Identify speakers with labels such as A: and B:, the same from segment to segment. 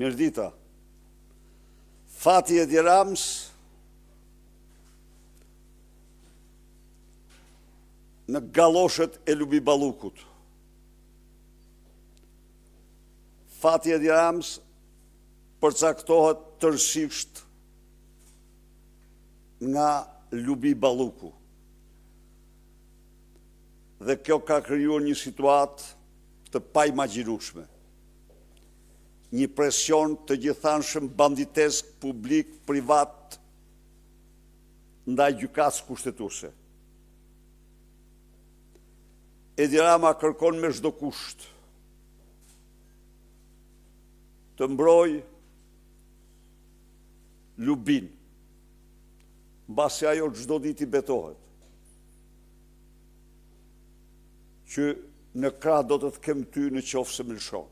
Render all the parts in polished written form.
A: Mirdita, Fati Edi Rams në galloshet e Lubi Ballukut. Fati Edi Rams përcaktohet tërësisht nga Lubi Balluku. Dhe kjo ka krijuar një situatë të paimagjinueshme. Një presion të gjithanshëm banditesk publik privat ndaj gjykatës kushtetuese. Edi Rama kërkon me çdo kusht të mbrojë Lubin, mbasi ajo çdo ditë i betohet që në krah do të kem ty në qoftë se më lëshon.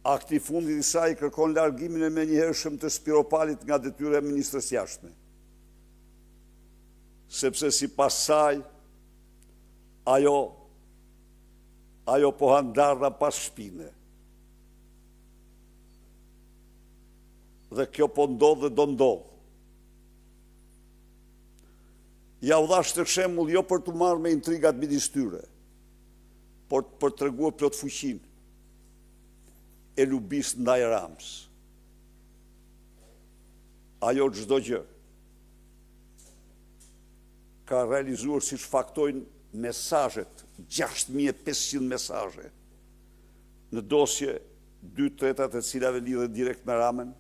A: Akti fundit i saj kërkon largimin e menjëhershëm të Spiropalit nga detyra e ministrës jashtme. Sepse sipas saj ajo po handarra pas shpine. Dhe kjo po ndodh dhe do ndodh. Ja u dhash të shembull jo për të marrë me intrigat midis tyre, por për të treguar plot fuqinë e Lubis ndaj Rams. Ajo çdo gjë ka realizuar siç faktojnë mesazhet, 6500 mesazhe në dosje 2/3 e cilave lidhen direkt me Ramën,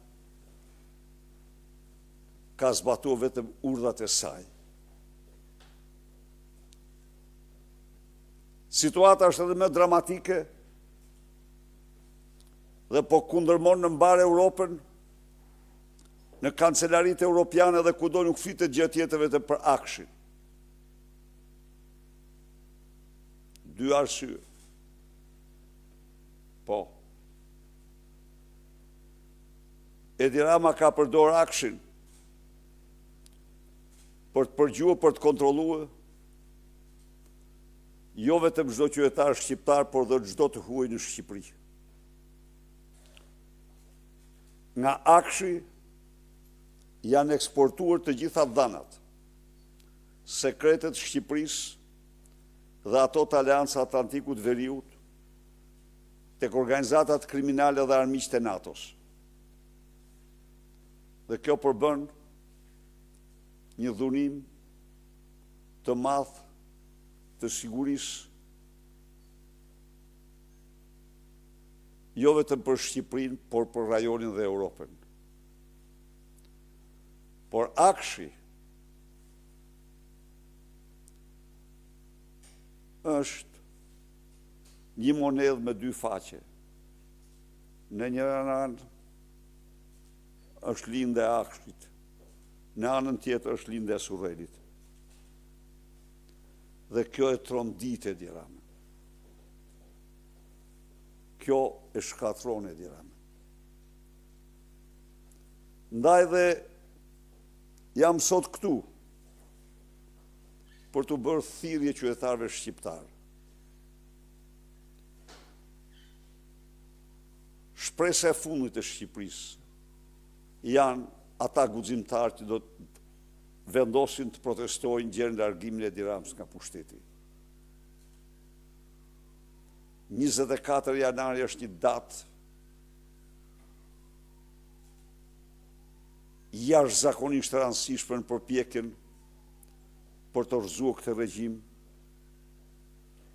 A: ka zbatuar vetëm urdhat e saj. Situata është edhe më dramatike dhe po kundërmon në mbar Europën, në kancelaritë europiane dhe kudo nuk flitet gjë tjetër vetëm për Akshin. 2 arsye. Po. Edi Rama ka përdor Akshin për të përgjuar, për të kontrolluar jo vetëm çdo qytetar shqiptar, por dhe çdo të huaj në Shqipëri. Nga Akshi janë eksportuar të gjitha dhanat, sekretet Shqipërisë dhe ato të Aleanca Atlantikut Veriut, tek organizatat kriminale dhe armiqtë e NATO-s. Dhe kjo përbën një dhunim të madh të sigurisë, jo vetëm për Shqipërinë, por për rajonin dhe Europën. Por Akshi është një monedhë me 2 faqe. Në një anë është lindja e Akshit, në anën tjetër është lindja e Surrelit. Dhe kjo e trondit Edi Ramën. Kjo e shkatron Edi Ramën. Ndaj dhe jam sot këtu për të bërë thirrje qytetarëve shqiptar. Shpresa e fundit e Shqipërisë janë ata guximtarë që do të vendosin të protestojnë gjerë largimin e Edi Ramës nga pushteti. 24 janari është një datë jashtëzakonisht e rëndësishme në përpjekjen për të rrëzuar këtë regjim,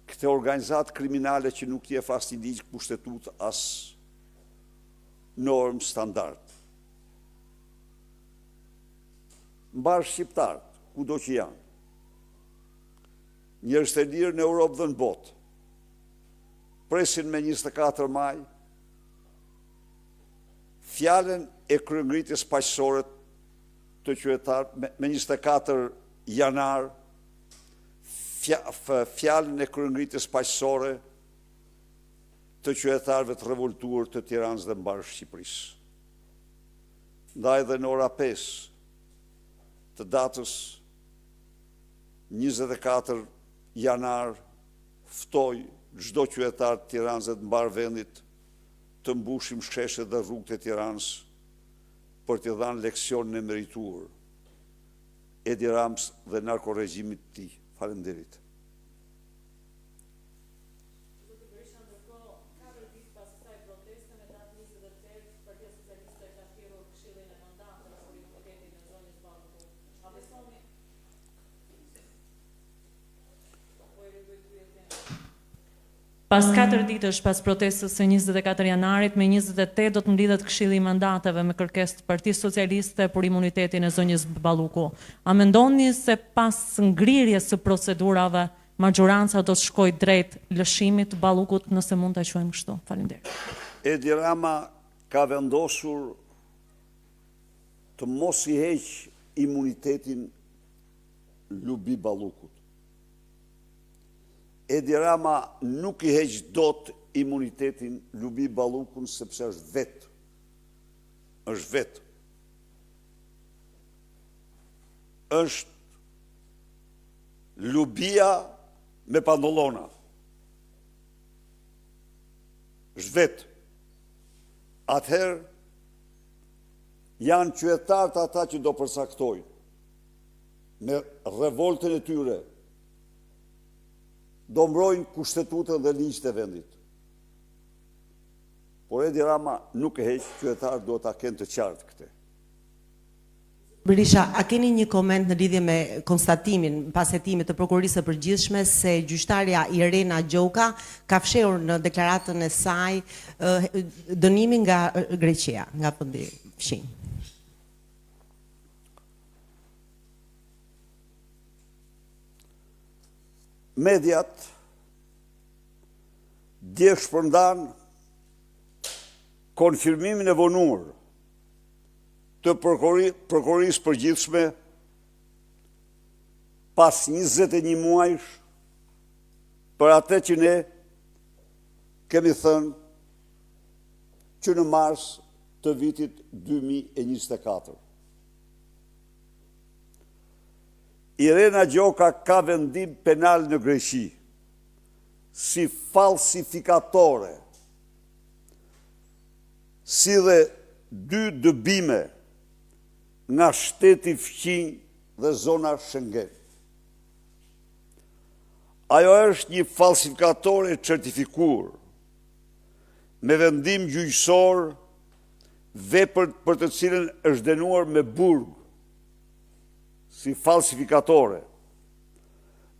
A: këtë organizatë kriminale që nuk jep as një ligj pushtetut as normë standard. Mbar shqiptarët, kudo që janë, njerëz të lirë në Europë dhe në botë, presin me 24 maj fjalën e kryengritjes paqësore të qytetarëve, me 24 janar fjalën e kryengritjes paqësore të qytetarëve të revoltuar të Tiranës dhe mbar Shqipërisë. Ndaj dhe në ora 5 të datës 24 janar ftoj çdo qytetar të Tiranës dhe të mbar vendit të mbushim sheshet dhe rrugët e Tiranës për t'i dhënë leksionin e merituar Edi Rams dhe narkoregjimit të tij. Faleminderit.
B: Pas 4 ditësh pas protestës së 24 janarit, me 28 do të mblidhet Këshilli i Mandateve me kërkesë të Partisë Socialiste për imunitetin e zonjës Balluku. A mendoni se pas ngrirjes së procedurave, majoranca do të shkojë drejt lëshimit të Ballukut, nëse mund ta quajmë kështu? Faleminderit.
A: Edi Rama ka vendosur të mos i heq imunitetin Lubi Ballukut. Edi Rama nuk i heq dot imunitetin Lubi Ballukun sepse është vetë. Është vetë. Është Lubia me pandollona. Është vetë. Atëherë janë qytetarët ata që do përsaktojnë me revoltën e tyre, do mbrojnë kushtetutën dhe ligjët e vendit. Por Edi Rama nuk e heq, qytetarët do ta kenë të qartë këtë.
C: Berisha, a keni një koment në lidhje me konstatimin pas hetimit të prokurorisë së përgjithshme se gjyqtarja Irena Gjoka ka fshehur në deklaratën e saj dënimin nga Greqia, nga vendi fshin?
A: Mediat dje shpërndan konfirmimin e vonuar të prokurorisë përgjithshme pas 21 muajsh për atë që ne kemi thënë që në mars të vitit 2024. Irena Gjoka ka vendim penal në Greqi si falsifikatore, si dhe 2 dëbime nga shteti fqinj dhe zona Schengen. Ajo është një falsifikatore certifikuar, me vendim gjyqësor, vepër për të cilën është dënuar me burg, si falsifikatore,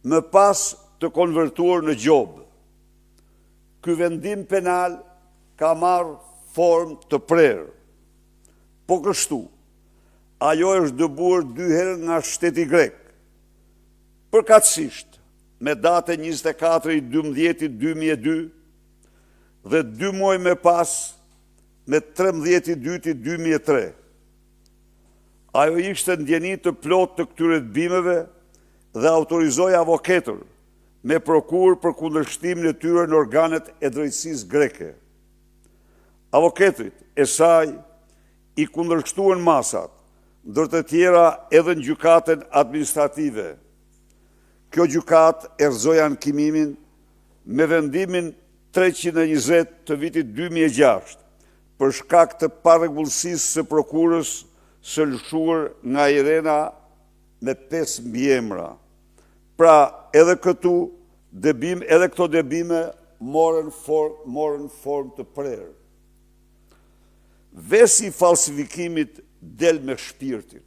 A: më pas të konvertuar në gjobë. Ky vendim penal ka marrë formë të prerë. Po kështu, ajo është dëbuar 2 herë nga shteti grek, përkatësisht me date 24/12/2002 dhe 2 muaj më pas me 13/2/2003. Ajo ishte ndjeni të plot të këtyre dëbimeve dhe autorizoi avokatër me prokurë për kundërshtimin e tyre në organet e drejtësisë greke. Avokatët e saj i kundërshtuan masat, ndër të tjera edhe në gjykatën administrative. Kjo gjykatë erëzoi anëkimimin me vendimin 320 të vitit 2006 për shkak të parregullsisë së prokurës së lëshuar nga Irena me 5 mbiemra. Pra, edhe këtu edhe këto dëbime morën formë të prerë. Vesi i falsifikimit del me shpirtin.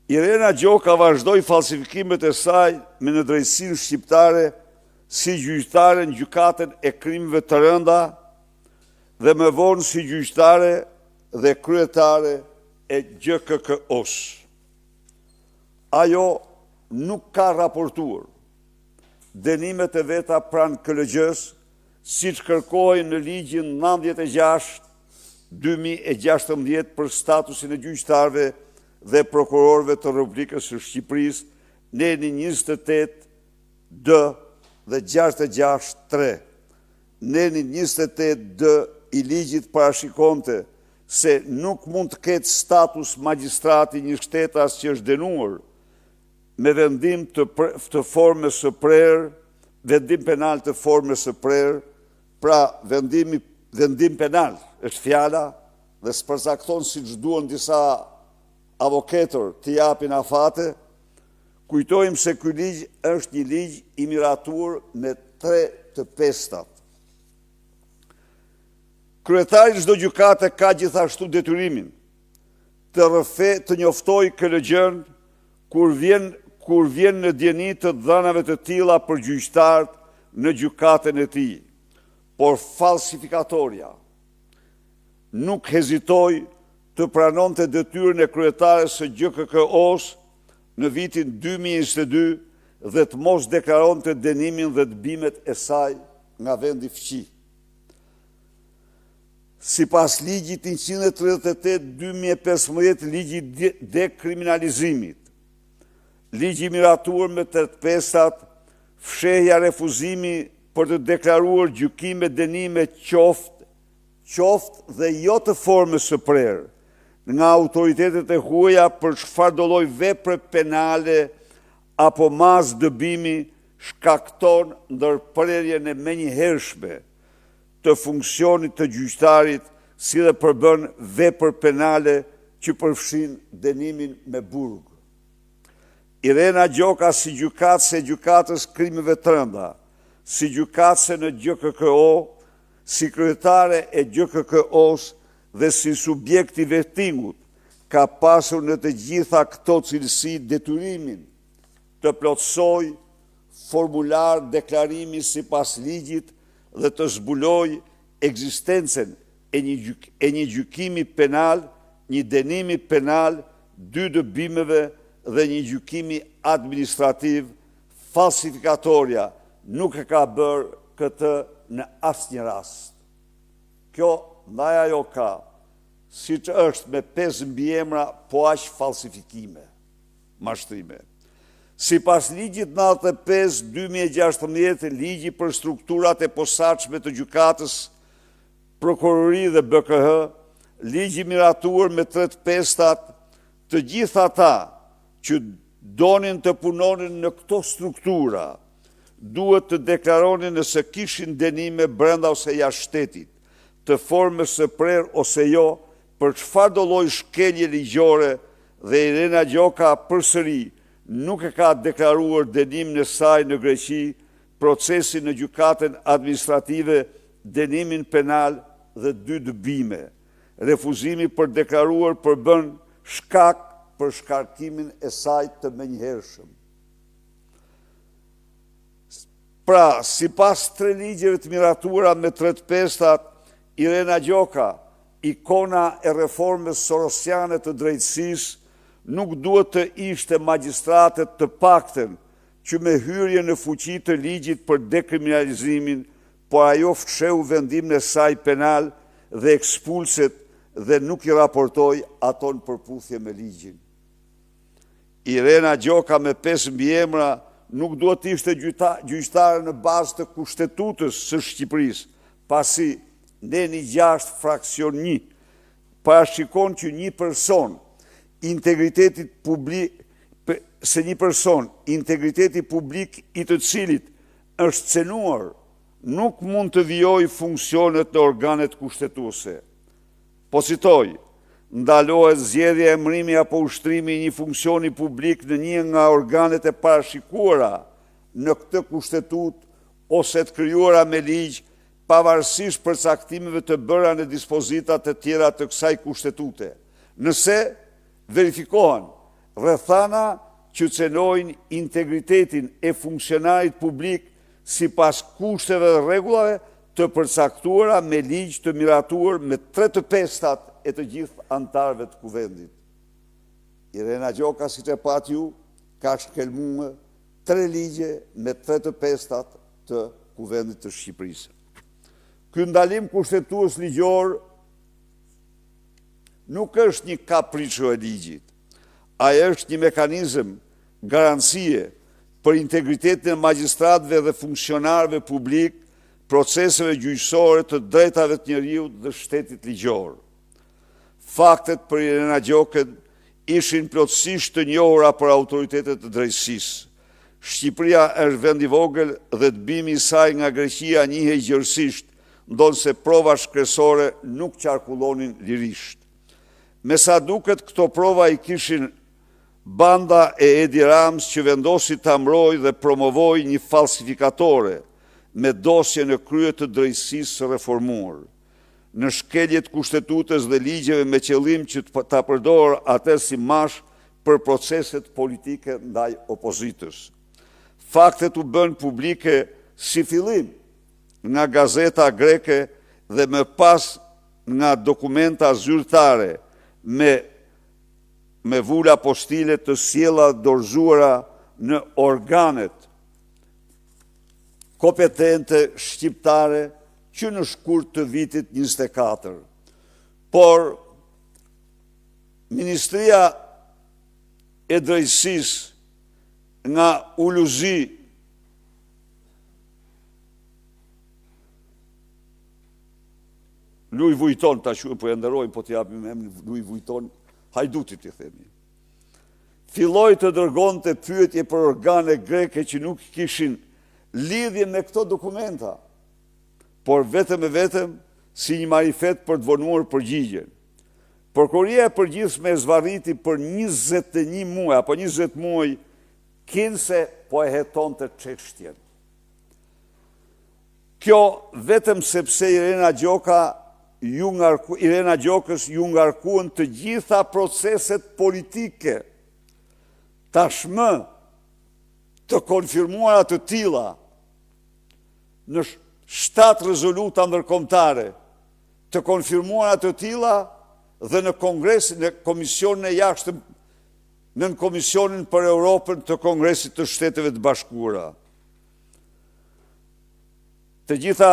A: Irena Gjoka vazhdoi falsifikimet e saj me në drejtsinë shqiptare si gjyqtare në gjykatën e krimeve të rënda dhe më vonë si gjyqtare dhe kryetare e GKK-os. Ajo nuk ka raportuar dënimet e veta pranë KLG-s, siç kërkohen në ligjin 96/2016 për statusin e gjyqtarëve dhe prokurorëve të Republikës së Shqipërisë, neni 28D dhe 663. Neni 28D i ligjit parashikonte se nuk mund të ketë status magjistrati një shtetas që është dënuar me vendim të formës së prerë, vendim penal të formës së prerë, pra vendim penal është fjala dhe s'përcakton si që duan disa avokatër të japin afate, kujtojmë se ky ligj është një ligj i miratur me 3 të pestat. Kryetari çdo gjykate ka gjithashtu detyrimin të njoftoj këtë gjën kur vjen në dieni të dhënave të tilla për gjyqtarët në gjykatën e tij. Por falsifikatorja nuk hezitoi të pranonte detyrën e kryetares së GKK-s në vitin 2022 dhe të mos deklaronte dënimin dhe dëbimet e saj nga vendi fqi. Sipas ligjit 138/2015, ligji dekriminalizimit, ligji miratur me 3 pestat, fshehja refuzimi për të deklaruar gjykime dënime qoftë dhe jo të formës së prerë nga autoritetet e huaja për çfarëdo lloj vepre penale apo mas dëbimi shkakton ndërprerjen e menjëhershme të funksionit të gjyqtarit, si dhe përbën vepër penale që përfshin dënimin me burg. Irena Gjoka si gjykatëse e gjykatës krimeve të rënda, si gjykatëse në GKK-o, si kryetare e GKK-os dhe si subjekti vettingut, ka pasur në të gjitha këto cilësi detyrimin të plotësoj formular deklarimi sipas ligjit dhe të zbuloj ekzistencën e një gjykimi penal, një dënimi penal, 2 dëbimeve dhe një gjykimi administrativ. Falsifikatorja nuk e ka bërë këtë në asnjë rast. Kjo ndaj ajo ka, si që është me 5 mbiemra, po aq falsifikime, mashtrime. Sipas ligjit 95/2016, ligji për strukturat e posaçme të gjykatës, prokurori dhe BKH, ligji miratuar me 3 pestat, të gjithë ata që donin të punonin në këto struktura, duhet të deklaronin nëse kishin dënime brenda ose jashtë shtetit, të formës së prerë ose jo, për çfarëdo lloj shkelje ligjore, dhe Irena Gjoka përsëri nuk e ka deklaruar dënimin e saj në Greqi, procesin në gjykatën administrative, dënimin penal dhe 2 dëbime. Refuzimi për deklaruar përbën shkak për shkarkimin e saj të menjëhershëm. Pra, sipas 3 ligjeve të miratuara me 3 pestat, Irena Gjoka, ikona e reformës sorosiane të drejtësisë, nuk duhet të ishte magjistratet të paktën që me hyrje në fuqi të ligjit për dekriminalizimin, por ajo fsheu vendimin e saj penal dhe ekspulset dhe nuk i raportoi ato në përputhje me ligjin. Irena Gjoka me 5 mbiemra nuk duhet të ishte gjyqtare në bazë të Kushtetutës së Shqipërisë, pasi Neni 6 fraksion 1 parashikon që një person integriteti publik i të cilit është cenuar, nuk mund të vijojë funksionet në organet kushtetuese. Po citoj, ndalohet zgjedhja, emërimi apo ushtrimi i një funksioni publik në një nga organet e parashikuara në këtë kushtetutë ose të krijuara me ligj, pavarësisht përcaktimeve të bëra në dispozitat të tjera të kësaj kushtetute, nëse verifikohen rrethana që cenojnë integritetin e funksionarit publik sipas kushteve dhe rregullave të përcaktuara me ligj të miratuar me 3 të pestat e të gjithë antarëve të kuvendit. Irena Gjoka, si të pat ju, ka shkelmuar 3 ligje me 3 të pestat të kuvendit të Shqipërisë. Ky ndalim kushtetues ligjor nuk është një kapriço e ligjit, ai është një mekanizëm garancie për integritetin e magjistratëve dhe funksionarëve publik, proceseve gjyqësore, të drejtave të njeriut dhe shtetit ligjor. Faktet për Irena Gjokën ishin plotësisht të njohura për autoritetet të drejtësisë. Shqipëria është vend i vogël dhe të bimi i saj nga Greqia njihej gjërësisht, ndonse prova shkresore nuk qarkullonin lirisht. Me sa duket, këto prova i kishin banda e Edi Rams që vendosi ta mbrojë dhe promovoi një falsifikatore me dosje në krye të drejtësisë reformuar. Në shkeljet kushtetutës dhe ligjeve me qëllim që ta përdorë atë si mash për proceset politike ndaj opozitës. Faktet u bën publike si fillim nga gazeta greke dhe më pas nga dokumenta zyrtare me vula postile të sjella dorëzuara në organet kompetente shqiptare që në shkurt të vitit 24. Por Ministria e Drejtësisë nga uluzi Louis Vuitton, ta shuë po e ndërojnë, po t'japim emrin Louis Vuitton, hajdutit i themi. Filloi të dërgonte pyetje për organe greke që nuk kishin lidhje me këto dokumenta, por vetëm e vetëm si një marifet për të vonuar përgjigjen. Prokuria e përgjithshme e zvarriti për 21 muaj, apo 20 muaj, kinse po e hetonte çështjen. Kjo vetëm sepse Irena Gjokës ju ngarkuan të gjitha proceset politike. Tashmë të konfirmuara të tilla në 7 rezoluta ndërkombëtare, të konfirmuara të tilla dhe në Kongresin e Komisionin e Jashtëm, në Komisionin për Europën të Kongresit të Shteteve të Bashkuara. Të gjitha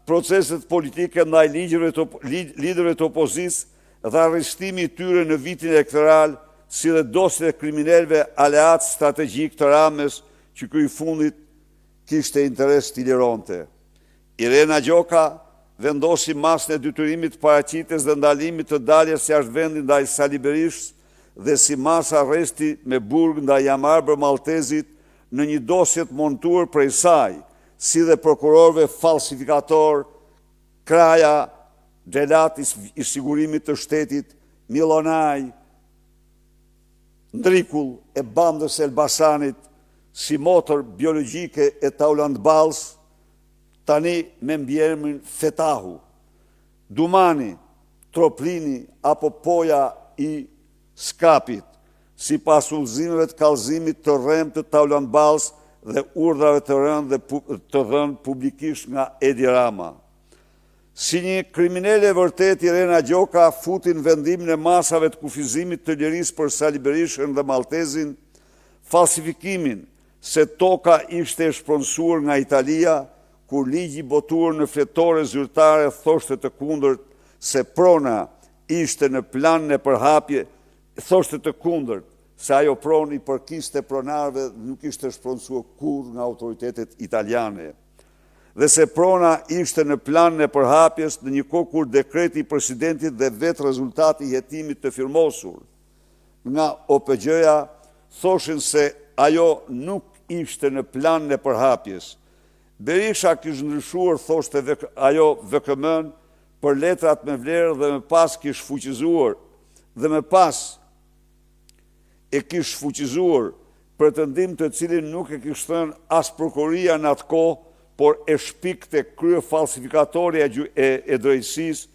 A: proceset politike ndaj liderëve të opozicës dhe arrestimi i tyre në vitin elektoral, si dhe dosjet e kriminalëve aleat strategjik të Ramës, që ky i fundit kishte interes t'i lironte. Irena Gjoka vendosi masën e detyrimit paraqites dhe ndalimit të daljes jashtë vendit ndaj Sali Berishës dhe si masë arresti me burg ndaj Jamarbër Maltezit në një dosje të montuar prej saj, si dhe prokurorëve falsifikator Kraja, Xhelat i sigurimit të shtetit, Milonaj, Ndrikull e bandës Elbasanit, si motor biologjike e Tauland Bals, tani me mbiemrin Fetahu, Dumani, Troplini apo Poja i Skapit, si pas udhëzimeve të kallëzimit të rrem të Tauland Bals dhe urdhrave të dhënë publikisht nga Edi Rama. Si një kriminale vërtet, Irena Gjoka futin vendimin e masave të kufizimit të lirisë për Sali Berishën dhe Maltezin, falsifikimin se toka ishte e shpronsuar nga Italia, kur ligji botuar në fletore zyrtare thoshte të kundërt se prona ishte në planin e përhapje, thoshte të kundërt se ajo pronë i përkiste pronarëve nuk ishte shpronsuar kur nga autoritetet italiane, dhe se prona ishte në planin e përhapjes në një kohë kur dekreti i presidentit dhe vetë rezultati i hetimit të firmosur nga OPG-ja thoshin se ajo nuk ishte në planin e përhapjes. Berisha kishte ndryshuar, thoshte ajo VKM-n, për letrat me vlerë dhe më pas kishte fuqizuar pretendim të cilin nuk e kishte thënë as prokuria në atë kohë, por e shpikte krye falsifikatorja e drejtësisë,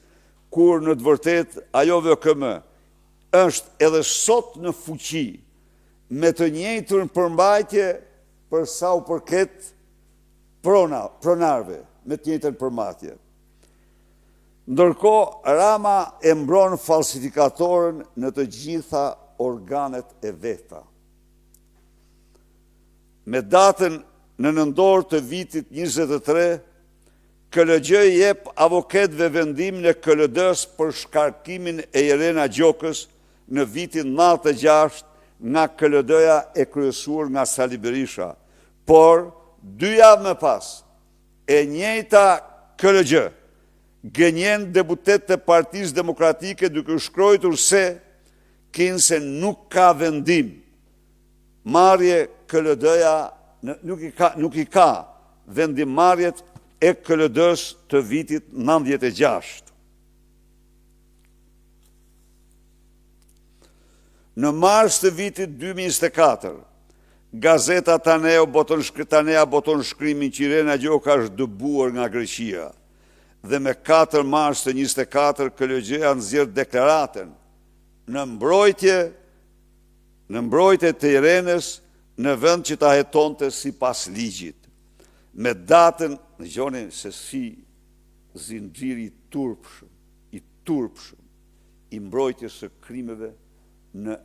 A: kur në të vërtet ajo VKM është edhe sot në fuqi me të njëjtën përmbajtje për sa u përket pronarve, me të njëjtën përmbajtje. Ndërkohë, Rama e mbron falsifikatorën në të gjitha organet e veta. Me datën në nëndor të vitit 23, KLG jep avokatëve vendimin e KLD-s për shkarkimin e Irena Gjokës në vitin 96 nga KLD-ja e kryesuar nga Sali Berisha. Por, 2 javë më pas, e njëjta KLG gënjen deputet të Partisë Demokratike duke shkruar se shkense nuk ka vendim. Marrje KLD-ja nuk i ka vendim marrjet e KLD-s të vitit 96. Në mars të vitit 2024, gazeta Tanea boton shkrimin që Irena Gjoka është dëbuar nga Greqia dhe me 4 mars të 24 KLG-ja nxjerr deklaratën në mbrojtje të Irenës në vend që ta hetonte sipas ligjit. Me datën, dëgjoni se si zinxhiri i turpshëm i mbrojtjes së krimeve në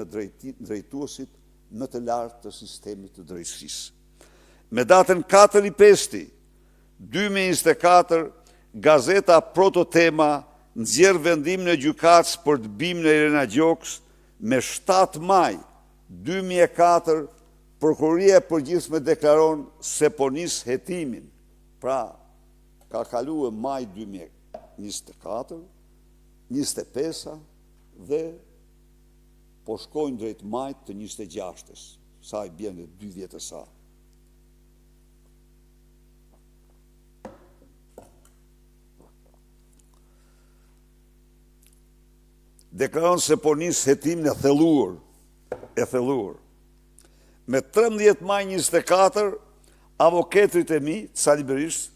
A: drejtuesit më të lartë të sistemit të drejtësisë. Me datën 4/5/2024, gazeta Prototema nxjerr vendimin e gjykatës për dëbimin e Irena Gjokës. Me 7 maj 2004, Prokuroria e Përgjithshme deklaron se po nis hetimin. Pra, ka kaluar maj 2024, 25 dhe po shkojnë drejt majt të 26-ës, sa i bjen dhe 2 vjetë sa. Deklaron se po nis hetimin e thelluar. Me 13 maj 24, avokatët e mi, Sali Berisha,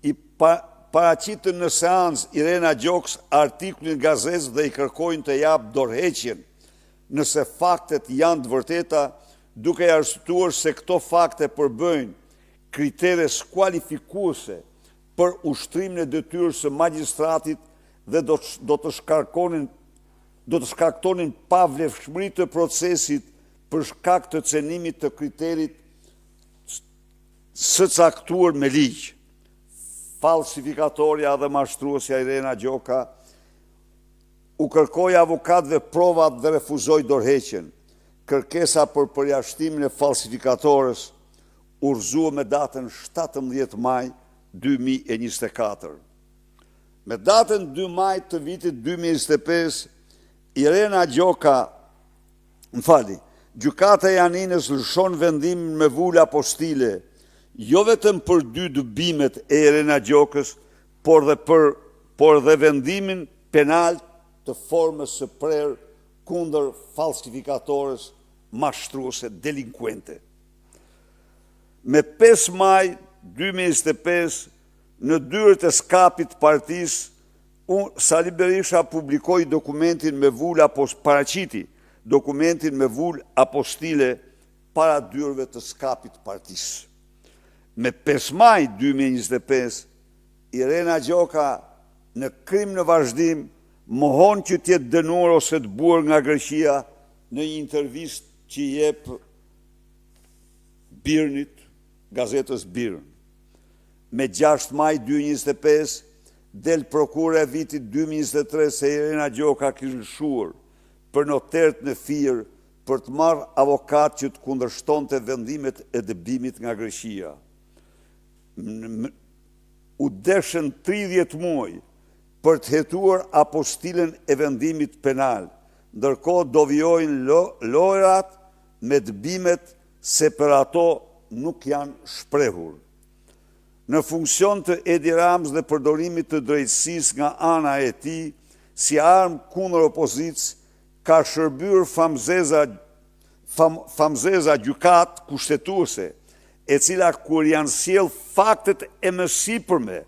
A: i paraqitën në seancë Irena Gjokës artikullin gazetës dhe i kërkojnë të japë dorëheqjen nëse faktet janë të vërteta, duke arsyetuar se këto fakte përbëjnë kritere skualifikuese për ushtrimin e detyrës së magjistratit dhe do të shkaktonin pavlefshmëri të procesit për shkak të cenimit të kriterit së caktuar me ligj. Falsifikatoria dhe mashtruesja Irena Gjoka u kërkoi avokatëve provat dhe refuzoi dorëheqjen. Kërkesa për përjashtimin e falsifikatores urrëzua me datën 17 maj 2024. Me datën 2 maj të vitit 2025, Irena Gjoka, gjykata e Janinës lëshon vendimin me vulë apostile, jo vetëm për 2 dëbimet e Irena Gjokës, por dhe vendimin penal të formës së prerë kundër falsifikatores, mashtruese, delinkuente. Me 5 maj 2025, në dyert e skapit partisë, Sali Berisha publikoi dokumentin me vulë paraqiti dokumentin me vulë apostile para dyrëve të skapit partisë. Me 5 maj 2025, Irena Gjoka në krim në vazhdim mohon që t'jetë dënuar ose të buar nga Greqia në një intervistë që i jep Birnit, gazetës Birn. Me 6 maj 2025, del prokura e vitit 2023 se Irena Gjoka kishte lëshuar për notert në firë për të marrë avokat që të kundërshtonte vendimet e dëbimit nga Greqia. U deshën 30 muaj për të hetuar apostilën e vendimit penal, ndërkohë do vijojnë lojrat me dëbimet se për ato nuk janë shprehur. Në funksion të Edi Ramës dhe përdorimit të drejtësisë nga ana e tij si armë kundër opozicës, ka shërbyer famzeza gjykatë kushtetuese, e cila kur janë sjell faktet e mësipërme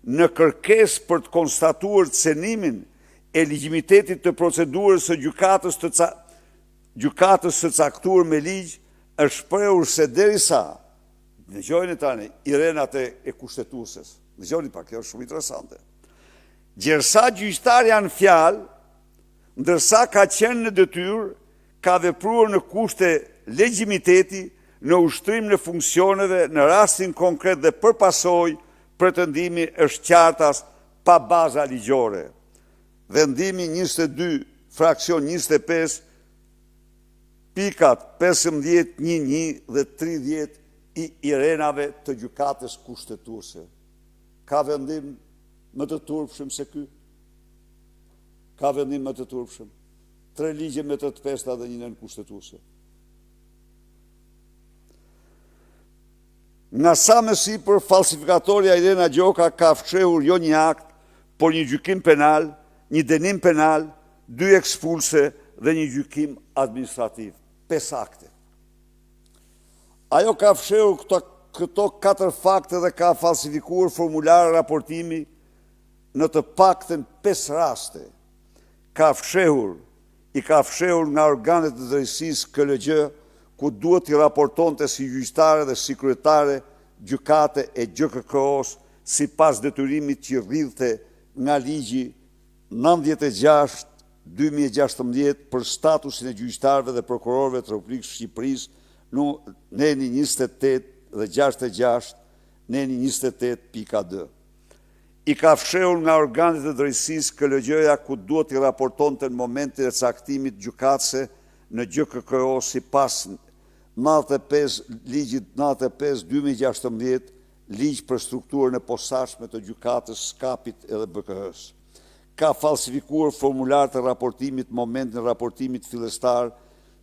A: në kërkesë për të konstatuar cenimin e legjimitetit të procedurës së gjykatës së caktuar me ligj, është shprehur se derisa, dëgjoni tani, Irenat e kushtetueses, dëgjoni pak, kjo është shumë interesante. Gjersa gjyqtar janë fjalë, ndërsa ka qenë në detyrë, ka vepruar në kushte legjimiteti, në ushtrim në funksioneve, në rastin konkret dhe përpasoj, pretendimi është qartas pa baza ligjore. Vendimi 22, fraksion 25, pikat 15, 11 dhe 30 i Irenave të gjykatës kushtetuese. Ka vendim më të turpshëm se ky? ka vendim më të turpshëm, 3 ligje me të pesta dhe një nën kushtetuese. Nga sa më sipër, falsifikatorja Irena Gjoka ka fshehur jo një akt, por një gjykim penal, një dënim penal, 2 ekspulse dhe një gjykim administrativ. 5 akte. Ajo ka fshehur këto 4 fakte dhe ka falsifikuar formular raportimi në të paktën 5 raste. Ka fshehur nga organet e drejtësisë KLG, ku duhet i raportonte si gjyqtare dhe si kryetare gjykate e GKK-s sipas detyrimit që rridhte nga ligji 96/2016 për statusin e gjyqtarëve dhe prokurorëve të Republikës së Shqipërisë, neni 28 dhe 66, neni 28.d. I ka fshehur nga organet e drejtësisë KLG-ja, ku duhet i raportonte në momentin e caktimit gjykatëse në GKK sipas ligjit 95/2016, ligj për strukturën e posaçme të gjykatës, SKAP-it edhe BKH-s. Ka falsifikuar formular të raportimit momentin e raportimit fillestar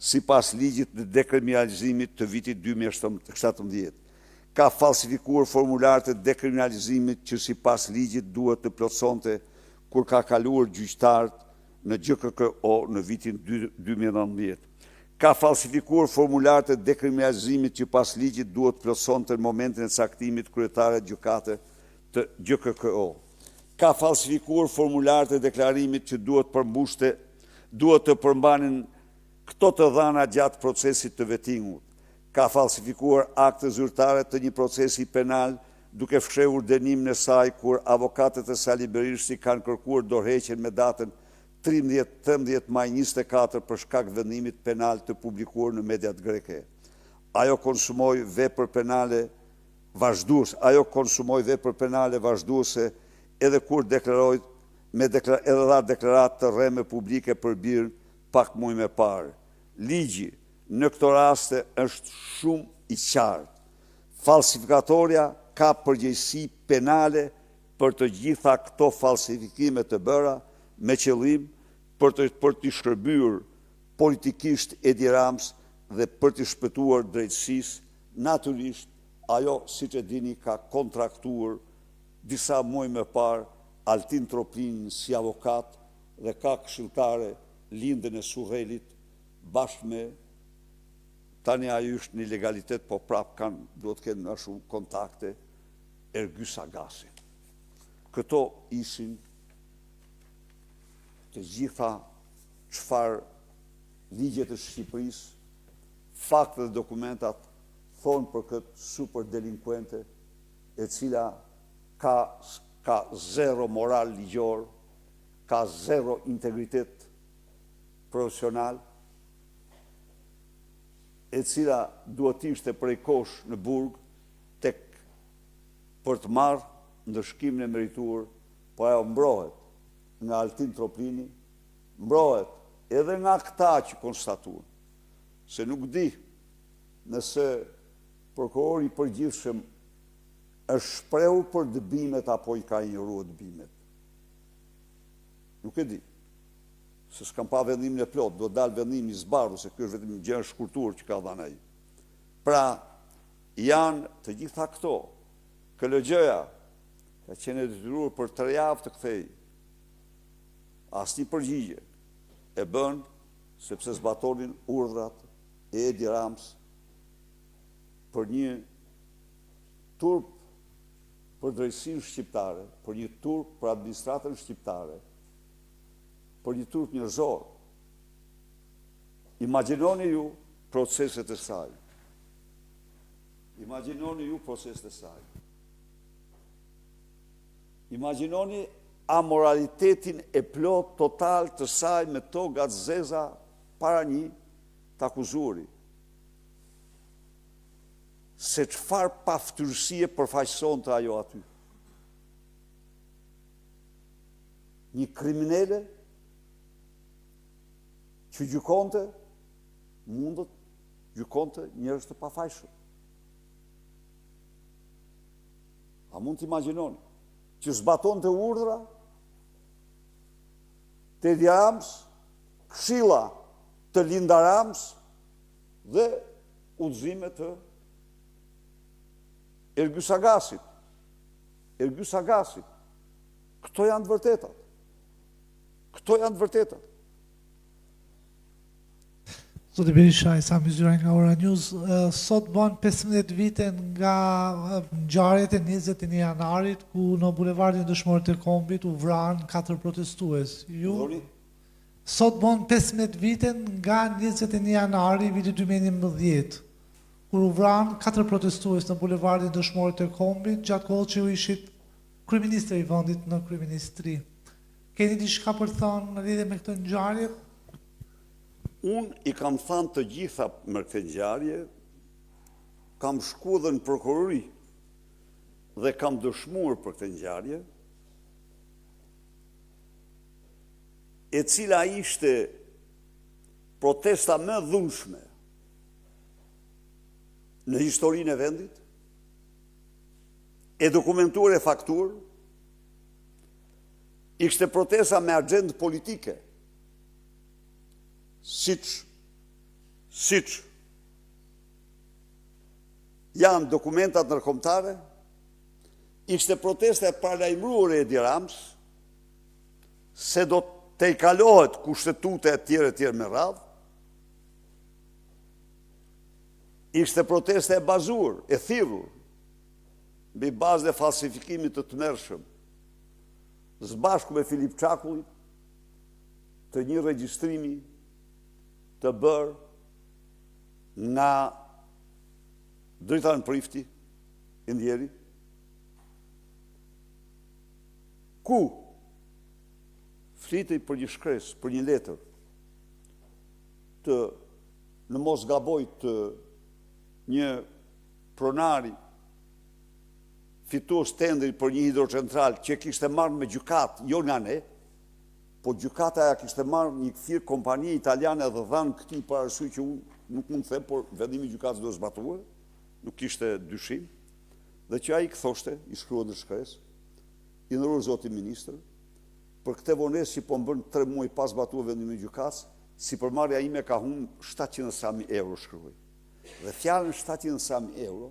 A: sipas ligjit të dekriminalizimit të vitit 2017. Ka falsifikuar formular të dekriminalizimit që sipas ligjit duhet të plotësonte kur ka kaluar gjyqtarët në GKK-o në vitin 2019. Ka falsifikuar formular të dekriminalizimit që pas ligjit duhet plotësonte në momentin e caktimit kryetare gjykate të GKK-o. Ka falsifikuar formular të deklarimit që duhet të përmbanin këto të dhëna gjatë procesit të vettingut. Ka falsifikuar akte zyrtare të një procesi penal duke fshehur dënimin e saj kur avokatët e Sali Berishti kanë kërkuar dorëheqjen me datën 13 maj 24 për shkak vendimit penal të publikuar në mediat greke. Ajo konsumoi vepër penale vazhduese edhe kur deklaroi edhe dha deklaratë të rreme publike për birë pak muaj më parë. Ligji në këto raste është shumë i qartë. Falsifikatorja ka përgjegjësi penale për të gjitha këto falsifikime të bëra me qëllim për të shkërbyer politikisht Edi Rams dhe për të shpëtuar drejtësisë. Natyrisht, ajo, siç e dini, ka kontraktuar disa muaj më parë Altin Troplinin si avokat dhe ka këshilltare Lindën e Surrelit bashkë me, tani ajo është në legalitet, po prapë duhet të kenë më shumë kontakte, Ergys Agasin. Këto ishin të gjitha çfarë ligjet e Shqipërisë, fakte dhe dokumentat thonë për këtë super delinkuente, e cila ka zero moral ligjor, ka zero integritet profesional, e cila duhet ishte prej kosh në burg tek për të marrë ndëshkimin e merituar, po ajo mbrohet nga Altin Troplini, mbrohet edhe nga këta që konstatuan, se nuk di nëse prokurori i përgjithshëm është shprehur për dëbimet apo i ka injoruar dëbimet. Nuk e di. Se s'kam pa vendimin e plot, do dalë vendimi i zbardhur, se ky është vetëm një gjë shkurtur që ka dhënë ai. Pra, janë të gjitha këto. KLG-ja ka qenë e detyruar për 3 javë të kthej. Asnjë përgjigje e bën sepse zbatonin urdhrat e Edi Rams për një turp për drejtësinë shqiptare, për një turp për administratën shqiptare, për një turp njerëzor. Imagjinoni ju proceset e saj. Imagjinoni amoralitetin e plot total të saj me togat zeza para një të akuzuari. Se çfarë paftyrësie përfaqësonte ajo aty. Një kriminale që gjykonte njerëz të pafajshëm. A mund të imagjinoni që zbatonte urdhra të Edi Rams, këshilla të Linda Rams dhe udhëzime të Ergys Agasit. Ergys Agasit. Këto janë të vërtetat. Këto janë të vërtetat.
D: Zoti Berisha, Isa Myzyra nga Ora News, sot bën 15 vite nga ngjarjet e 21 janarit ku në bulevardin Dëshmorët e Kombit u vranë 4 protestues. Sot bën 15 vite nga 21 janari viti 2011, kur u vranë 4 protestues në bulevardin Dëshmorët e Kombit, gjatë kohës që u ishit kryeministri i vendit në kryeministri. Keni diçka për thënë në lidhje me këtë ngjarje?
A: Unë i kam thënë të gjitha me këtë ngjarje, kam shku dhe në prokurori dhe kam dëshmuar për këtë ngjarje, e cila ishte protesta më dhunshme në historinë e vendit, e dokumentuar e faktuar, ishte protesta me agjendë politike, siç janë dokumentat ndërkombëtare, ishte protesta e paralajmëruar e Edi Rams se do të i kalohet kushtetuta e tjere me radhë, ishte protesta e bazuar, e thirrur, mbi bazë e falsifikimit të tmerrshëm, së bashku me Filip Çakulli, të një regjistrimi të bërë nga Dritan Prifti, Indjeri, ku flitej për një shkresë, për një letër, të në mos gaboj të një pronari fitues tendri për një hidrocentral që kishte marrë me gjykat, jo nga ne, po gjykata ja kishte marrë një firë kompani italiane dhe dhanë këtij për arsye që unë nuk mund të them, por vendimi i gjykatës do zbatuar, nuk kishte dyshim, dhe që ai thoshte, i shkruan në shkresë, i nderuar zoti ministër, për këtë vonesë që po bën 3 muaj pas zbatuar vendimi i gjykatës, sipërmarrja ime ka humbur 700.000 euro, shkruaj. Dhe fjalën 700.000 euro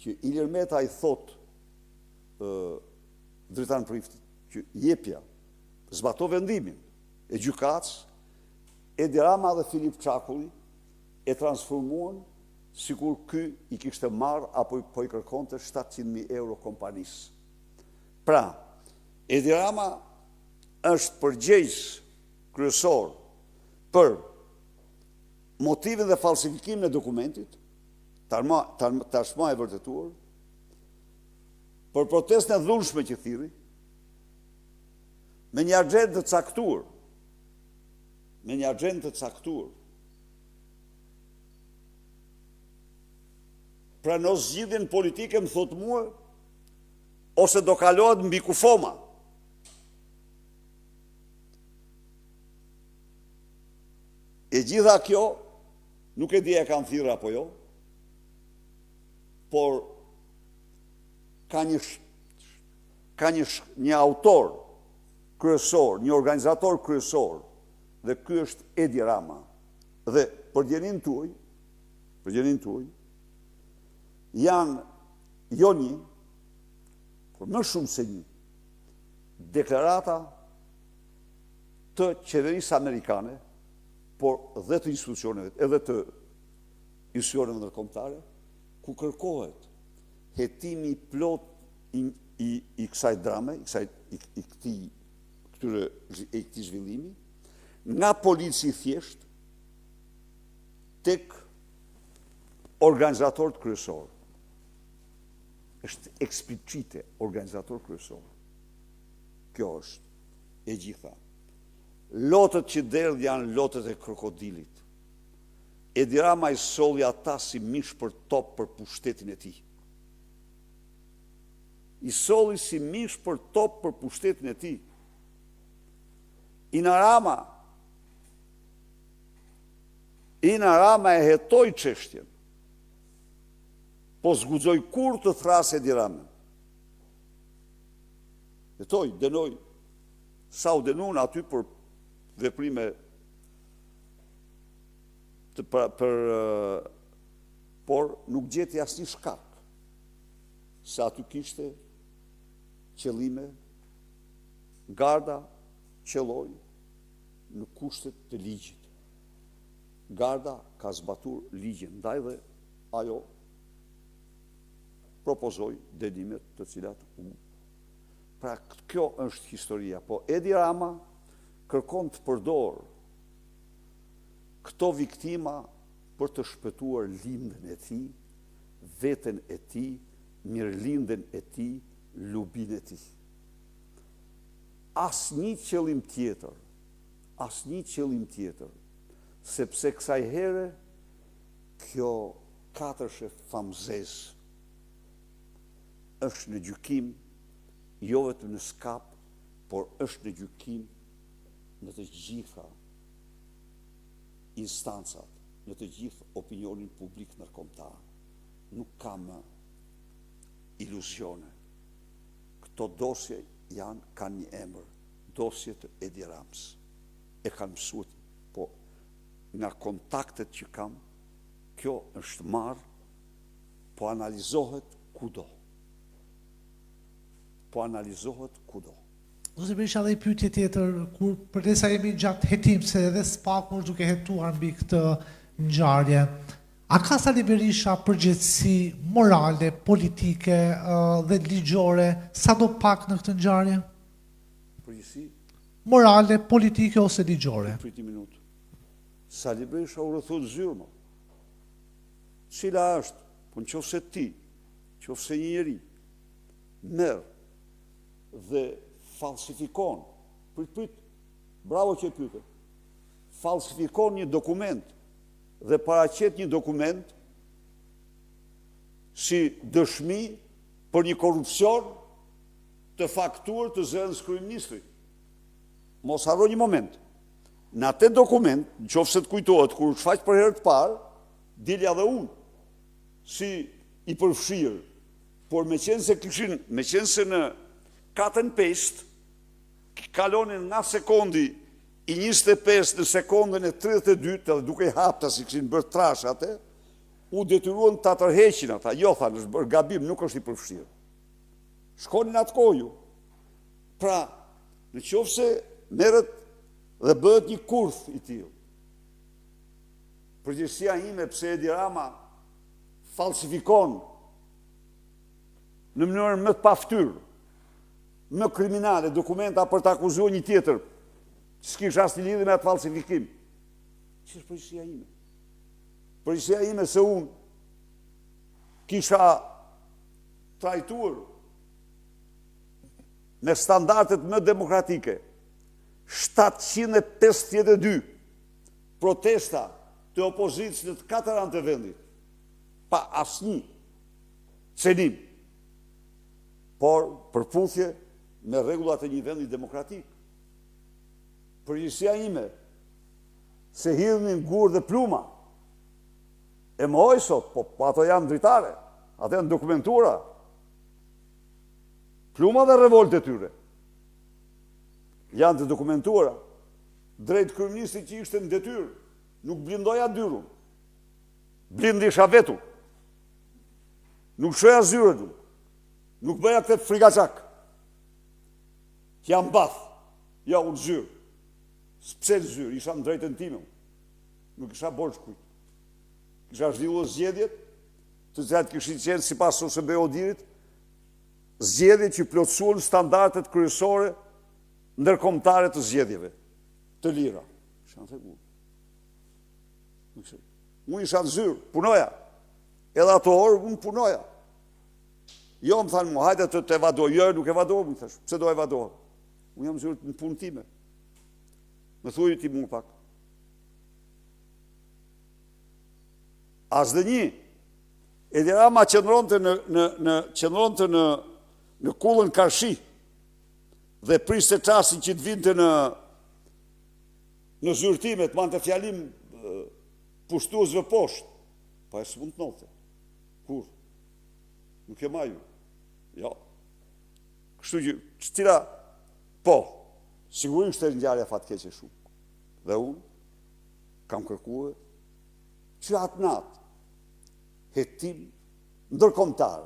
A: që Ilir Meta i thot Dritan Priftit që jepja zbato vendimin e gjykatës, Edi Rama dhe Filip Çakulli e transformuan sikur ky i kishte marrë apo po i kërkonte 700.000 euro kompanisë. Pra, Edi Rama është përgjegjës kryesor për motivin dhe falsifikimin e dokumentit, tashmë e vërtetuar, për protestën e dhunshme që thirri, me një agjendë të caktuar, pra në zgjidhjen politike më thot mua, ose do kalohet mbi kufoma. E gjitha kjo, nuk e di e kanë thirrë apo jo, por ka një autor kryesor, një organizator kryesor, dhe ky është Edi Rama. Dhe përgjigjen tuaj, janë jo një, por më shumë se një, deklarata të qeverisë amerikane, por dhe të institucioneve, edhe të institucioneve ndërkombëtare, ku kërkohet hetimi i plot i kësaj drame, i këtij zhvillimi, nga polici thjesht tek organizatorët kryesor. Është eksplicite organizator kryesor. Kjo është e gjitha. Lotët që derdh janë lotët e krokodilit. Edi Rama i solli ata si mish për top për pushtetin e tij. I solli si mish për top për pushtetin e tij. Ina Rama e hetoi çështjen. Po zguxoi kur të thrasë Edi Ramën. Hetoi, dënoi. Sa u dënuan aty për veprime por nuk gjeti asnjë shkak se aty kishte qëllime, garda qelloi në kushtet të ligjit. Garda ka zbatur ligjin, ndaj dhe ajo propozoi dënimet të cilat Pra kjo është historia, po Edi Rama kërkon të përdor këto viktima për të shpëtuar lindën e tij, veten e tij, mirëlindjen e tij, lubin e tij. Asnjë qëllim tjetër, sepse kësaj here kjo katërshe famzez është në gjykim, jo vetëm në skap, por është në gjykim në të gjitha instancat, në të gjithë opinionin publik ndërkombëtar. Nuk ka më iluzione. Këto dosje kanë një emër, dosje të Edi Ramës. E kanë mësuar, po nga kontaktet që kam, kjo është marrë, po analizohet kudo.
D: Zoti Berisha, dhe i pyetje tjetër, kur përdesa jemi gjatë hetim, se edhe SPAK-u është duke hetuar mbi këtë ngjarje, a ka Sali Berisha përgjegjësi morale, politike dhe ligjore, sadopak në këtë ngjarje?
A: Përgjegjësi
D: morale, politike ose ligjore?
A: Priti minutë. Sali Berisha u rrethon zyrë. Cila është, po nëse ti, nëse një njeri merr dhe falsifikon, bravo që e pyete, falsifikon një dokument dhe paraqet një dokument si dëshmi për një korrupsion të faktuar të zënës kryeministrit. Mos harro një moment. Në atë dokument, nëse të kujtohet, kur shfaq për herë të parë, dilja dhe unë, si i përfshirë, por me qenë se në katën 5, kalonin nga sekundi i 25 në sekundën e 32, edhe duke i hapta si kishin bërë trash atë, u detyruan të tërheqin ata. Jo, thanë, është bërë gabim, nuk është i përfshirë. Shkonin atë koju. Pra, në qoftë se merret dhe bëhet një kurth i tillë. Përgjegjësia ime pse Edi Rama falsifikon në mënyrën më të paftyrë, më kriminale, dokumenta për të akuzuar një tjetër, që s'kishte asnjë lidhje me atë falsifikim. Që është përgjegjësia ime? Përgjegjësia ime se unë kisha trajtuar me standardet më demokratike 752 protesta të opozicës në të 4 anë të vendit, pa asnjë cenim, por përputhje me rregullat e një vendi demokratik. Përgjegjësia ime se hidhnin gur dhe pluma, e mohoj sot, po ato janë dritare, ato janë dokumentura, pluma dhe revolt e tyre, janë të dokumentura, drejt kryeministit që ishte në detyrë, nuk blindoja dyrun, blindisha vetu, nuk shoja zyrën, nuk bëja këtë frikaqak, që jam bath, ja unë zyrë, s'pse zyrë, isha në drejtën time, nuk isha borç kujt. Kisha zhvilluar zgjedhjet, të cilat kishin qenë sipas OSBE Odirit, zgjedhje që plotësuan standardet kryesore ndërkombëtare të zgjedhjeve, të lira. Isha në rregull. Unë isha në zyrë, punoja. Edhe ato orë unë punoja. Jo, më thanë mu, hajde të evadoj. Jo, nuk evadoj, më thash. Pse do evadoj? Unë jam zyrë në punë time. Më thuj ti mu pak. As dhe një, Edi Rama qëndronte në kullën Karshi dhe priste çastin që të vinte në zyrtime të mante fjalim pushtuesve poshtë. Pa e s'mund të note. Kur? Nuk e maju. Jo. Kështu që, cila, po, sigurisht e ngjarja fatkeqe shumë. Dhe unë kam kërkuar që atë natë hetim ndërkombëtar.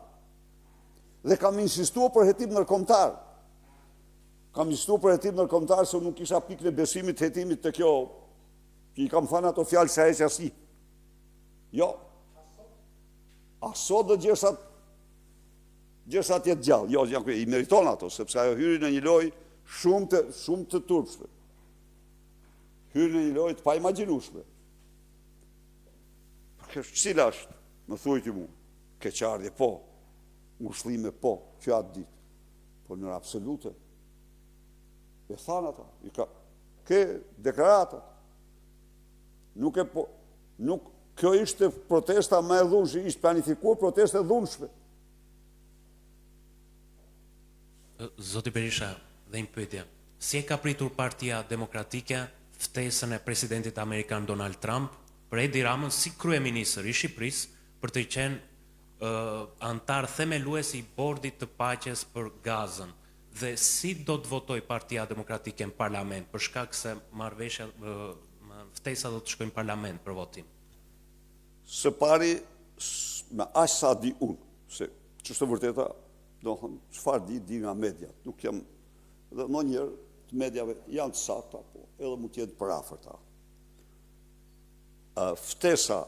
A: Dhe kam insistuar për hetim ndërkombëtar. Kam insistuar për hetim ndërkombëtar se nuk kisha pikën e besimit të hetimit të kjo, që i kam thënë ato fjalë se heqja si. Jo. Aso dhe gjersat jetë gjallë. Jo, i meriton ato, sepse ajo hyri në një lojë shumë të turpshme. Hyri në një lojë të pa imagjinueshme. Cila është, më thuaj ti mu, keqardhje po, ngushëllime po, që atë ditë, por në absolute, e thanë ata, ke deklaratat, kjo ishte protesta më e dhunshme, ishte planifikuar protesta e dhunshme.
E: Zoti Berisha, dhe një pyetje, si e ka pritur Partia Demokratike ftesën e presidentit amerikan Donald Trump për Edi Ramën si kryeministër i Shqipërisë për të qenë antar themelues i bordit të paqes për Gazën, dhe si do të votoj Partia Demokratike në parlament për shkak se ftesa do të shkojnë në parlament për votim?
A: Së pari, me aq sa di unë, se ç'është e vërteta, do të thonë, çfarë di nga media. Nuk jam, dhe ndonjëherë të mediave janë të sakta, po edhe mund të jetë të parafërta. Ftesa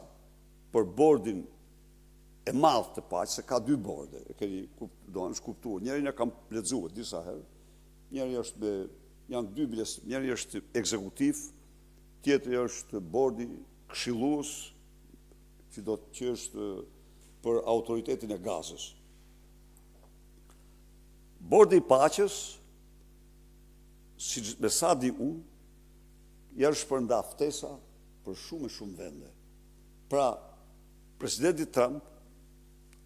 A: për bordin e madh të paqes, se ka dy borde, e keni është kuptuar. Njërin e kam lexuar disa herë, njëri është janë dy biles, njëri është ekzekutiv, tjetri është bordi këshillues, që është për autoritetin e Gazës. Bordi i paqes, si me sa di unë, janë shpërnda ftesa për shumë e shumë vende. Pra, presidenti Trump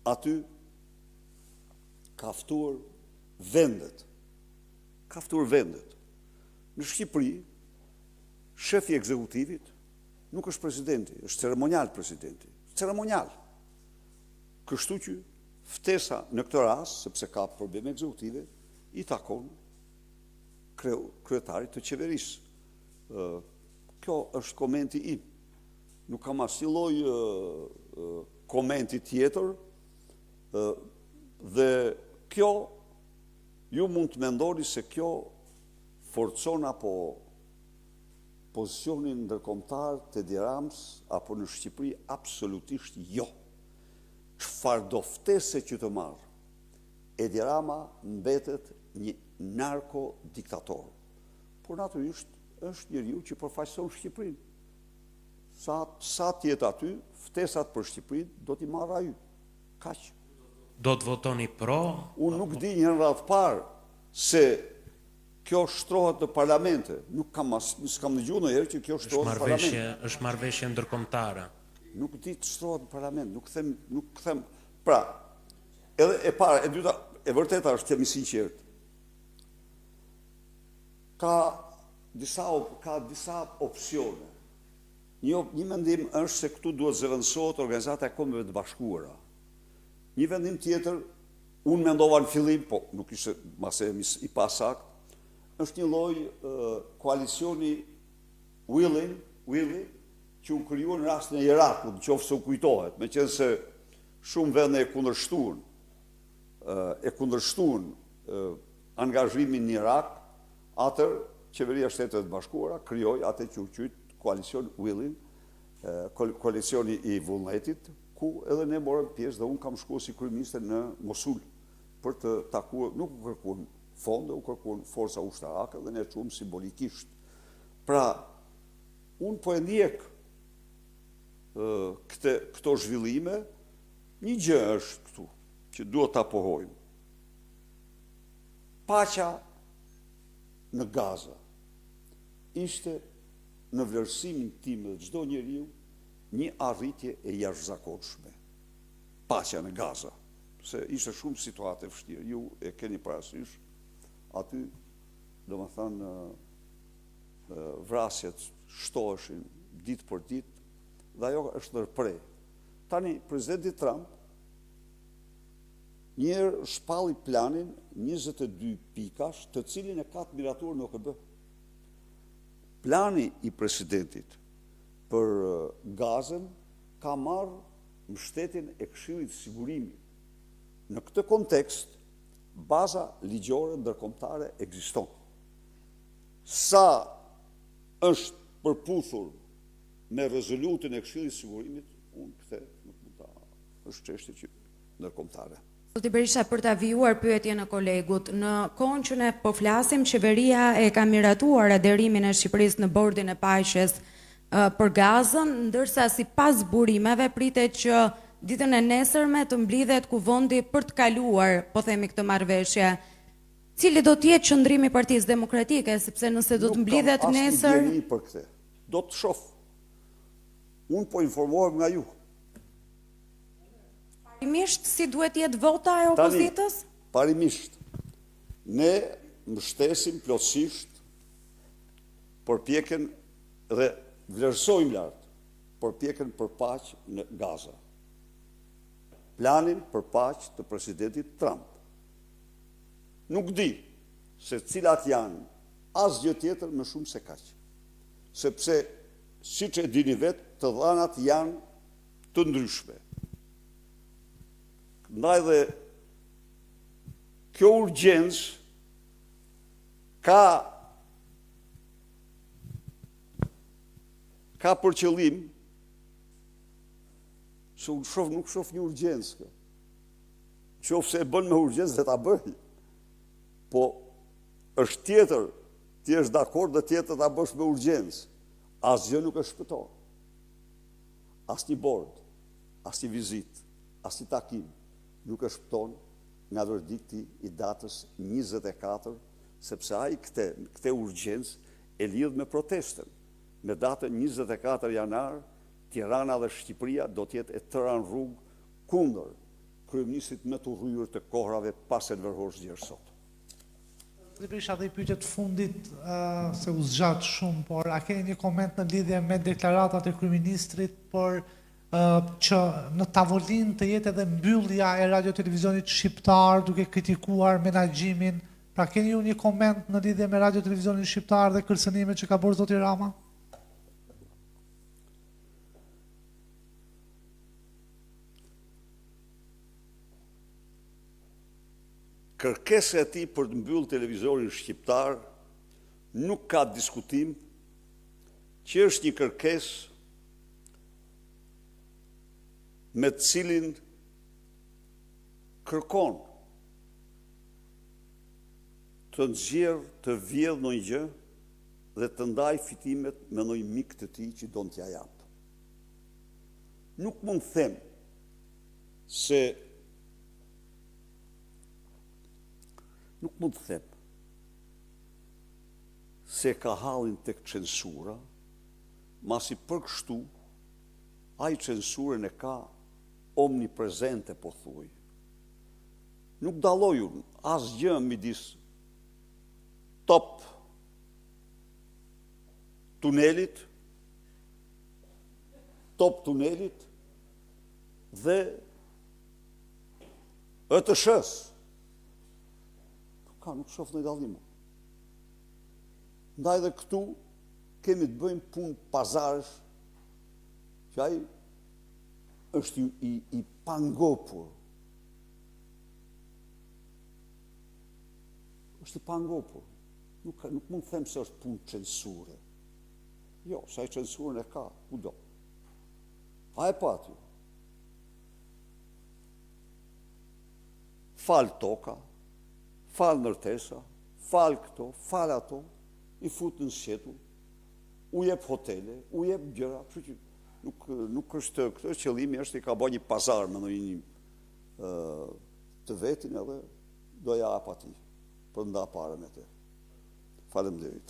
A: aty ka ftuar vendet. Në Shqipëri, shefi ekzekutivit nuk është presidenti, është ceremonial presidenti. Ceremonial. Kështu që ftesa në këtë rast, sepse ka probleme ekzekutive, i takon kryetarit të qeverisë. Kjo është komenti im. Nuk kam asnjë lloj komenti tjetër, dhe kjo, ju mund të mendoni se kjo forcon apo pozicionin ndërkombëtar të Edi Ramës apo në Shqipëri, absolutisht jo. Çfarë do ftese që të marrë, Edi Rama mbetet një narko-diktator. Por natyrisht është njeriu që përfaqëson Shqipërinë. Sa tjetë aty, ftesat për Shqipërinë do t'i marrë ai. Kaq.
E: Do të votoni pro?
A: Unë nuk di një radhë parë se kjo shtrohet në parlamente. S'kam dëgjuar ndonjëherë që kjo shtrohet në parlamente.
E: Është marrëveshje ndërkombëtare.
A: Nuk di të shtrohet në parlament, nuk them. Pra, edhe e para, e dyta, e vërteta është, jam i sinqert. Ka disa opsione. Një mendim është se këtu duhet zëvendësohet Organizata e Kombeve të Bashkuara. Një vendim tjetër, unë mendova në fillim, po nuk ishte mase i pasakt, është një lloj koalicioni Willy, që u krijuar në rastin e Irakut, nëse u kujtohet, meqense shumë vende e kundërshtuan angazhimin në Irak, atër qeveria e Shtetit të Bashkuara krijoi atë që u quajt koalicion Willy, koalicioni i vullnetit, ku edhe ne morëm pjesë dhe unë kam shkuar si kryeministe në Mosul për të takuar, nuk u kërkuan fonde, u kërkuan forca ushtarake dhe ne çuam simbolikisht. Pra, unë po e ndjek këto zhvillime, një gjë është këtu, që duhet ta pohojmë. Paqja në Gaza ishte në vlerësimin tim dhe çdo njeriu një arritje e jashtëzakonshme. Paqja në Gaza, se ishte shumë situate vështirë. Ju e keni parasysh, aty, domethënë, vrasjet shtoheshin ditë për ditë, dhe ajo është ndërprer. Tani, presidenti Trump njerë shpalli planin 22 pikash, të cilin e ka të miratuar në OKB. Plani i presidentit për gazën ka marrë mbështetjen e Këshillit të Sigurimit. Në këtë kontekst, baza ligjore ndërkombëtare ekziston. Sa është përputhur me rezolutin e Këshillit të Sigurimit, unë këtë nuk mund ta është çështje që ndërkombëtare.
F: Zoti Berisha, për ta vijuar pyetjen e kolegut, në kohën që ne po flasim, qeveria e ka miratuar aderimin e Shqipërisë në bordin e paqes për gazën, ndërsa sipas burimeve pritet që ditën e nesërme të mblidhet kuvendi për të kaluar, po themi, këtë marrëveshje. Cili do të jetë qëndrimi i Partisë Demokratike, sepse nëse do të mblidhet nesër,
A: nuk kam asnjë djeni për këtë. Do të shoh. Unë po informohem nga ju.
F: parimisht si duhet jetë vota e opozitës?
A: Parimisht, ne mbështesim plotësisht përpjekjen dhe vlerësojmë lart përpjekjen për paqë në Gaza. Planin për paqë të presidentit Trump. Nuk di se cilat janë asgjë tjetër më shumë se kaq. Sepse, siç e dini vetë, të dhënat janë të ndryshme. Ndaj dhe kjo urgjencë ka për qëllim se unë nuk shoh një urgjencë kjo. Qoftë se e bën me urgjencë dhe ta bëj. Po është tjetër, ti je dakord dhe tjetër ta bësh me urgjencë. Asgjë nuk e shpëton. Asnjë bord, asnjë vizitë, asnjë takim nuk e shpëton nga verdikti i datës 24, sepse ai këtë urgjencë e lidh me protestën. Me datën 24 janar, Tirana dhe Shqipëria do të jetë e tëra në rrugë kundër kryeministit më të rryer të kohrave pas Enver Hoxha sot.
D: Zoti Berisha, dhe i pyetja të fundit, se u zgjat shumë, por a keni një koment në lidhje me deklaratat e kryeministrit për që në tavolinë të jetë edhe mbyllja e radio-televizionit shqiptar duke kritikuar menaxhimin? Pra keni ju një koment në lidhje me radio-televizionin shqiptar dhe kërcënimet që ka bërë zoti Rama?
A: Kërkesa e tij për të mbyllur televizorin shqiptar nuk ka diskutim, që është një kërkesë me të cilin kërkon të nxjerr, të vjedh ndonjë gjë dhe të ndaj fitimet me ndonjë mik të tij që don t'ja jap. Nuk mund të them se ka hallin tek censura, masi për kështu ai censurën e ka omniprezente, po thuaj. Nuk dalloj unë asgjë midis top tunelit dhe ETSH-s. Nuk shoh ndonjë dallim. Ndaj dhe këtu kemi të bëjmë punë pazarësh, që ai është i pangopur. Është i pangopur. Nuk mund të them se është punë censure. Jo, sa i censurën e ka, kudo. A e pati. Fal toka, fal ndërtesa, fal këto, fal ato, i fut në sqetull, u jep hotele, u jep gjëra, kështu që nuk është këtë qëllimi, është i ka bërë një pazar me ndonjë të vetin edhe do ja hap atij për nda parën e te. Faleminderit.